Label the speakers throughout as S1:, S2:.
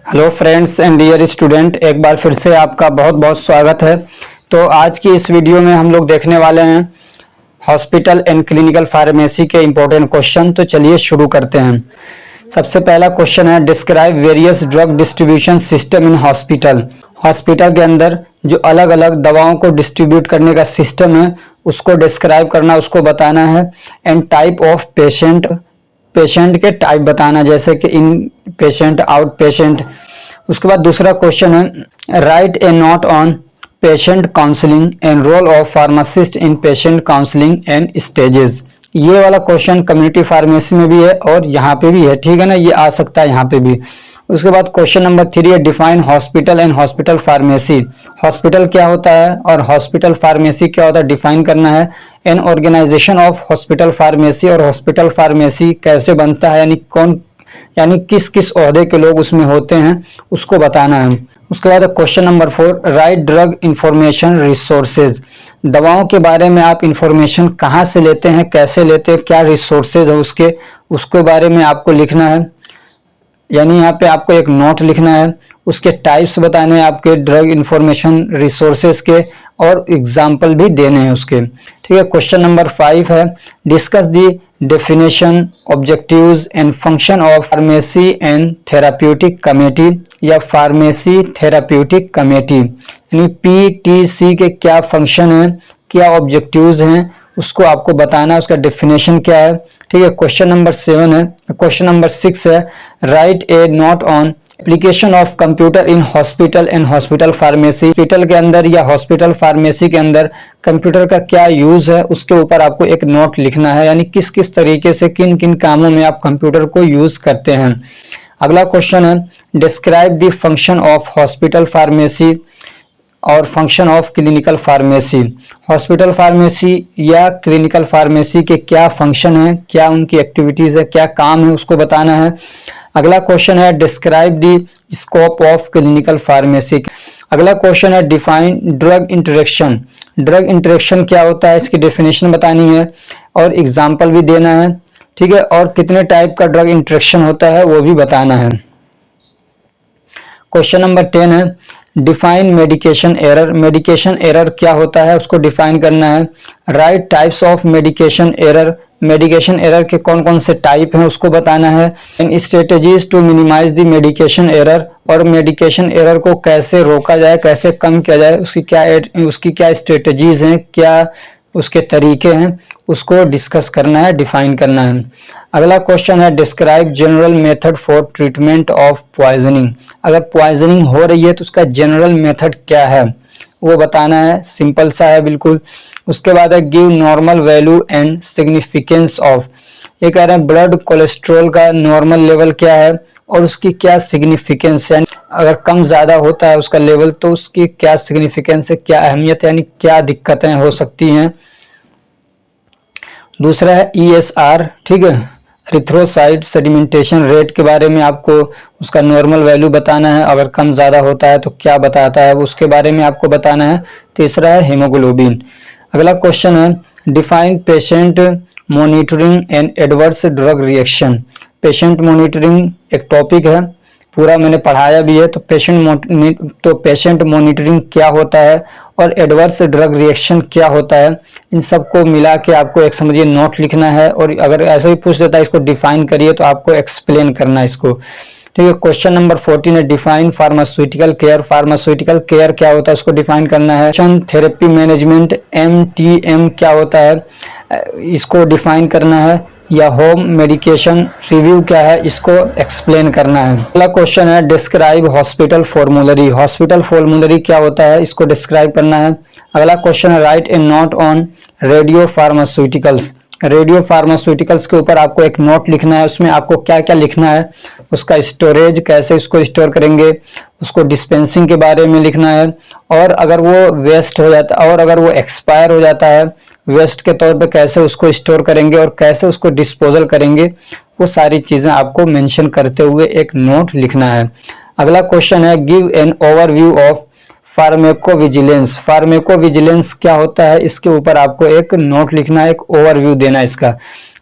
S1: Hello friends and dear student, एक बार फिर से आपका बहुत बहुत स्वागत है। तो आज की इस वीडियो में हम लोग देखने वाले हैं हॉस्पिटल एंड क्लिनिकल फार्मेसी के इम्पोर्टेंट क्वेश्चन। तो चलिए शुरू करते हैं। सबसे पहला क्वेश्चन है, describe various drug distribution system in hospital. Hospital के अंदर जो अलग अलग दवाओं को डिस्ट्रीब्यूट करने का सिस्टम है उसको डिस्क्राइब करना, उसको बताना है। एंड टाइप ऑफ पेशेंट के टाइप बताना, जैसे कि इन पेशेंट, आउट पेशेंट। उसके बाद दूसरा क्वेश्चन है, write a note on patient counselling and role of pharmacist in patient counselling and stages. ये वाला क्वेश्चन कम्युनिटी फार्मेसी में भी है और यहाँ पे भी है, ठीक है ना, ये आ सकता है यहाँ पे भी। उसके बाद क्वेश्चन नंबर 3 है, define hospital and hospital pharmacy. Hospital क्या होता है और हॉस्पिटल फार्मेसी क्या होता है, डिफाइन करना है। An organisation of hospital pharmacy, और हॉस्पिटल फार्मेसी कैसे बनता है, यानी किस किस ओहदे के लोग उसमें होते हैं, उसको बताना है। उसके बाद question number 4, right drug information resources. दवाओं के बारे में आप इंफॉर्मेशन कहाँ से लेते हैं, कैसे लेते हैं, क्या रिसोर्सेज है उसके बारे में आपको लिखना है। यानी यहाँ पे आपको एक नोट लिखना है, उसके टाइप्स बताने हैं आपके ड्रग इंफॉर्मेशन रिसोर्सेज के, और एग्जाम्पल भी देने हैं उसके, ठीक है। क्वेश्चन नंबर 5 है, discuss the definition, objectives and function of pharmacy and therapeutic committee या फार्मेसी थेराप्यूटिक कमेटी। यानी PTC के क्या फंक्शन है, क्या ऑब्जेक्टिव्स हैं, उसको आपको बताना है, उसका डेफिनेशन क्या है, ठीक है। क्वेश्चन नंबर 7 है। क्वेश्चन नंबर 6 है, write a note on application of computer in hospital and hospital pharmacy. Hospital के अंदर या हॉस्पिटल फार्मेसी के अंदर कंप्यूटर का क्या यूज है, उसके ऊपर आपको एक नोट लिखना है, यानी किस किस तरीके से किन किन कामों में आप कंप्यूटर को यूज करते हैं। अगला क्वेश्चन है, describe the function of hospital pharmacy और function of clinical pharmacy. Hospital pharmacy या क्लिनिकल फार्मेसी के क्या फंक्शन है, क्या उनकी एक्टिविटीज है, क्या काम है, उसको बताना है। अगला क्वेश्चन है, describe the scope of clinical pharmacy. अगला क्वेश्चन है, define drug interaction. Drug interaction क्या होता है, इसकी डेफिनेशन बतानी है और एग्जाम्पल भी देना है, ठीक है। और कितने टाइप का ड्रग इंटरेक्शन होता है वो भी बताना है। क्वेश्चन नंबर 10 है, define medication error. Medication error क्या होता है उसको डिफाइन करना है। Write types of medication error. Medication error के कौन कौन से टाइप हैं उसको बताना है। And strategies to minimise the medication error, और मेडिकेशन एरर को कैसे रोका जाए, कैसे कम किया जाए, उसकी क्या स्ट्रेटेजीज हैं, क्या उसके तरीके हैं, उसको डिस्कस करना है, डिफाइन करना है। अगला क्वेश्चन है, describe general method for treatment of poisoning. अगर पॉइजनिंग हो रही है तो उसका जनरल मेथड क्या है वो बताना है, सिंपल सा है बिल्कुल। उसके बाद है, give normal value and significance of. ये कह रहे हैं ब्लड कोलेस्ट्रॉल का नॉर्मल लेवल क्या है और उसकी क्या सिग्निफिकेंस है। अगर कम ज्यादा होता है उसका लेवल तो उसकी क्या सिग्निफिकेंस है, क्या अहमियत है, यानी क्या दिक्कतें हो सकती हैं। दूसरा है ESR, ठीक है, एरिथ्रोसाइट सेडिमेंटेशन रेट के बारे में आपको उसका नॉर्मल वैल्यू बताना है, अगर कम ज़्यादा होता है तो क्या बताता है उसके बारे में आपको बताना है। तीसरा है हीमोग्लोबिन। अगला क्वेश्चन है, define patient monitoring and adverse drug reaction. Patient monitoring एक टॉपिक है, पूरा मैंने पढ़ाया भी है। तो पेशेंट मॉनिटरिंग क्या होता है और एडवर्स ड्रग रिएक्शन क्या होता है, इन सबको मिला के आपको एक समझिए नोट लिखना है। और अगर ऐसे ही पूछ देता है इसको डिफाइन करिए तो आपको एक्सप्लेन करना है इसको, ठीक है। क्वेश्चन नंबर 14 है, define pharmaceutical care. Pharmaceutical care क्या होता है उसको डिफाइन करना है। थेरेपी मैनेजमेंट MTM क्या होता है इसको डिफाइन करना है, या होम मेडिकेशन रिव्यू क्या है इसको एक्सप्लेन करना है। अगला क्वेश्चन है, describe hospital formulary. Hospital formulary क्या होता है इसको डिस्क्राइब करना है। अगला क्वेश्चन है, write a note on radio pharmaceuticals. Radio pharmaceuticals के ऊपर आपको एक नोट लिखना है, उसमें आपको क्या क्या लिखना है, उसका स्टोरेज कैसे उसको स्टोर करेंगे, उसको डिस्पेंसिंग के बारे में लिखना है, और अगर वो वेस्ट हो जाता है और अगर वो एक्सपायर हो जाता है वेस्ट के तौर पे कैसे उसको स्टोर करेंगे और कैसे उसको डिस्पोजल करेंगे, वो सारी चीजें आपको मेंशन करते हुए एक नोट लिखना है। अगला क्वेश्चन है, गिव एन ओवरव्यू ऑफ फार्मेकोविजिलेंस। फार्मेकोविजिलेंस क्या होता है, इसके ऊपर आपको एक नोट लिखना है, एक ओवरव्यू देना है इसका।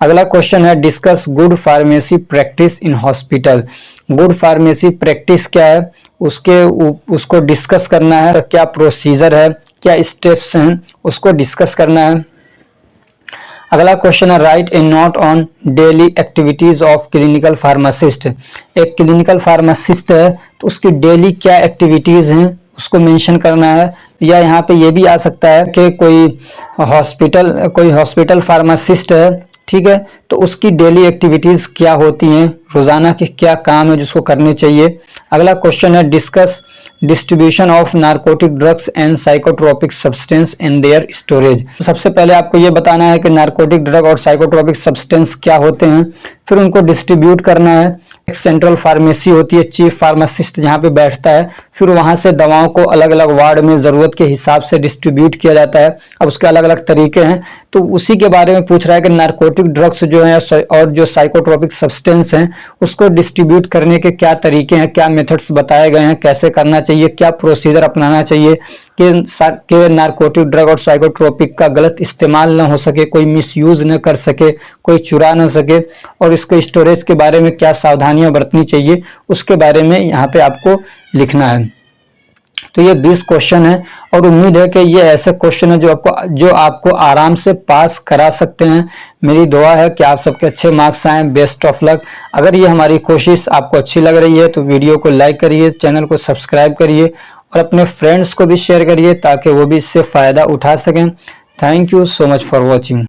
S1: अगला क्वेश्चन है discuss good pharmacy practice in hospital. Good pharmacy practice क्या है, उसको डिस्कस करना है। क्या प्रोसीजर है, क्या स्टेप्स हैं, उसको डिस्कस करना है। अगला क्वेश्चन है write a note on daily activities of clinical pharmacist. एक क्लिनिकल फार्मासिस्ट है तो उसकी डेली क्या एक्टिविटीज हैं उसको मेंशन करना है। या यहाँ पे ये भी आ सकता है कि कोई हॉस्पिटल फार्मासिस्ट है, ठीक है, तो उसकी डेली एक्टिविटीज क्या होती हैं, रोजाना के क्या काम है जिसको करने चाहिए। अगला क्वेश्चन है discuss distribution of narcotic drugs and psychotropic substance and their storage. सबसे पहले आपको ये बताना है कि नार्कोटिक ड्रग और साइकोट्रोपिक सब्सटेंस क्या होते हैं, फिर उनको डिस्ट्रीब्यूट करना है। एक सेंट्रल फार्मेसी होती है, चीफ फार्मासिस्ट जहाँ पे बैठता है, फिर वहाँ से दवाओं को अलग अलग वार्ड में ज़रूरत के हिसाब से डिस्ट्रीब्यूट किया जाता है। अब उसके अलग अलग तरीके हैं, तो उसी के बारे में पूछ रहा है कि नार्कोटिक ड्रग्स जो हैं और जो साइकोट्रोपिक सब्सटेंस हैं उसको डिस्ट्रीब्यूट करने के क्या तरीके हैं, क्या मेथड्स बताए गए हैं, कैसे करना चाहिए, क्या प्रोसीजर अपनाना चाहिए कि नार्कोटिक ड्रग और साइकोट्रोपिक का गलत इस्तेमाल न हो सके, कोई मिसयूज न कर सके, कोई चुरा न सके, और इसके स्टोरेज के बारे में क्या सावधानियां बरतनी चाहिए उसके बारे में यहाँ पे आपको लिखना है। तो ये 20 क्वेश्चन है और उम्मीद है कि ये ऐसे क्वेश्चन है जो आपको आराम से पास करा सकते हैं। मेरी दुआ है कि आप सबके अच्छे मार्क्स आएँ। Best of luck. अगर ये हमारी कोशिश आपको अच्छी लग रही है तो वीडियो को लाइक करिए, चैनल को सब्सक्राइब करिए और अपने फ्रेंड्स को भी शेयर करिए ताकि वो भी इससे फ़ायदा उठा सकें। Thank you so much for watching.